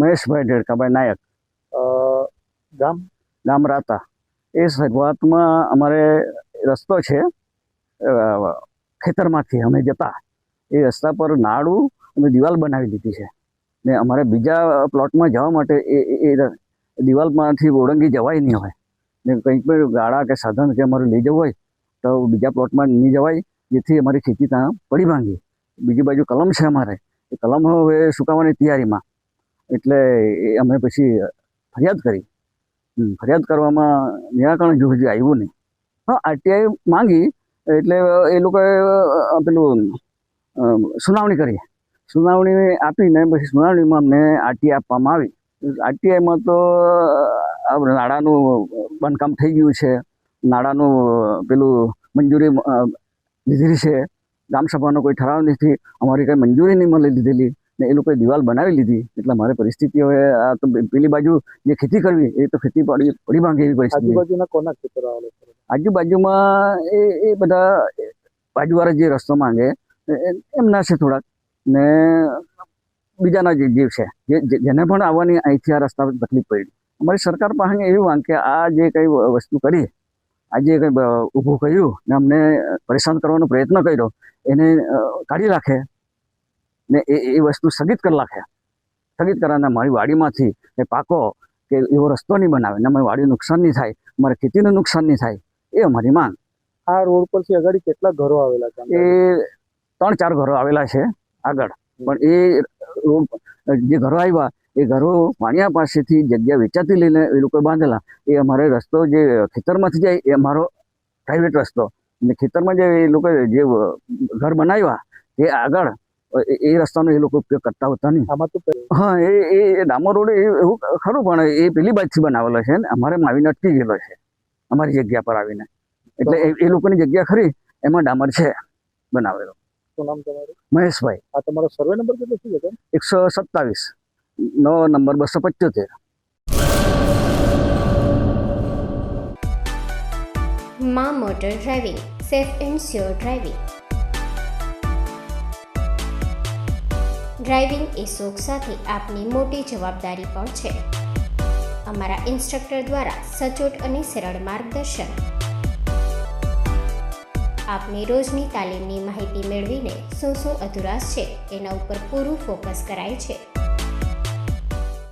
મહેશભાઈ ડેડકાભાઈ નાયક, ગામ રાતા. એ શરૂઆતમાં અમારે રસ્તો છે ખેતરમાંથી અમે જતા, એ રસ્તા પર નાળું અને દિવાલ બનાવી દીધી છે ને અમારે બીજા પ્લોટમાં જવા માટે એ દિવાલમાંથી ઓળંગી જવાય નહીં હોય ને કંઈક પણ ગાડા કે સાધન કે અમારે લઈ જવું હોય તો બીજા પ્લોટમાં નહીં જવાય, જેથી અમારી ખેતી ત્યાં પડી ભાંગી. બીજી બાજુ કલમ છે અમારે, એ કલમ હવે સુકાવાની તૈયારીમાં, એટલે એ અમે પછી ફરિયાદ કરી. ફરિયાદ કરવામાં નિરાકરણ હજુ આવ્યું નહીં. હા, આરટીઆઈ માંગી એટલે એ લોકોએ પેલું સુનાવણી કરી. સુનાવણી આપીને પછી સુનાવણીમાં અમને આરટીઆઈ આપવામાં આવી. આરટીઆઈમાં તો નાળાનું બાંધકામ થઈ ગયું છે, નાળાનું પેલું મંજૂરી લીધેલી છે, ગ્રામસભાનો કોઈ ઠરાવ નથી, અમારી કંઈ મંજૂરી નહીં મળી લીધેલી ને એ લોકોએ દિવાલ બનાવી લીધી. એટલે મારી પરિસ્થિતિ હવે આ તો પેલી બાજુ જે ખેતી કરવી એ તો ખેતી પડી ભાંગે એવી પરિસ્થિતિ. આજુબાજુના કોના ખેતરો આવેલા છે? આજુબાજુમાં એ બધા બાજુવાળા જે રસ્તો માંગે એમના છે થોડાક, ને બીજાના જે જીવ છે જેને પણ આવવાની અહીંથી આ રસ્તા પર તકલીફ પડી. અમારી સરકાર પાસે એવી માંગ કે આ જે કંઈ વસ્તુ કરી, આ જે કંઈ ઊભું કર્યું ને અમને પરેશાન કરવાનો પ્રયત્ન કર્યો એને કાઢી રાખે ને એ વસ્તુ સ્થગિત કરી નાખે. સ્થગિત કરાને મારી વાડીમાંથી એ પાકો કે એવો રસ્તો નહીં બનાવે ને અમારી વાડી નુકસાન નહીં થાય, અમારે ખેતીનું નુકસાન નહીં થાય, એ અમારી માંગ. આ રોડ પરથી આગળ કેટલા ઘરો આવેલા છે? એ 3-4 ઘરો આવેલા છે આગળ, પણ એ રોડ જે ઘરો આવ્યા એ ઘરો વાણિયા પાસેથી જગ્યા વેચાતી લઈને એ લોકોએ બાંધેલા. એ અમારે રસ્તો જે ખેતરમાંથી જાય એ અમારો પ્રાઇવેટ રસ્તો, અને ખેતરમાં જે એ લોકો જે ઘર બનાવ્યા એ આગળ એ રસ્તાનો એ લોકો ઉપયોગ કરતા હોતા નહીં. આમાં તો હા, એ ડામર રોડ એવું ખરું, પણ એ પેલી બાજુથી બનાવેલો છે ને અમારે આવીને અટકી ગયેલો છે અમારી જગ્યા પર આવીને. એટલે એ લોકોની જગ્યા ખરી એમાં ડામર છે બનાવેલો. શું નામ તમારું? મહેશભાઈ. આ તમારો સર્વે નંબર કેટલો છે? 127, 9 નંબર 275. માં motor driving, safe and sure driving. Driving એ શોખ સાથે આપની મોટી જવાબદારી પણ છે. અમારા ઇન્સ્ટ્રક્ટર દ્વારા સચોટ અને સરળ માર્ગદર્શન. આપની રોજની તાલીમની માહિતી મેળવીને શું અધુરાશ છે એના ઉપર પૂરું ફોકસ કરાય છે.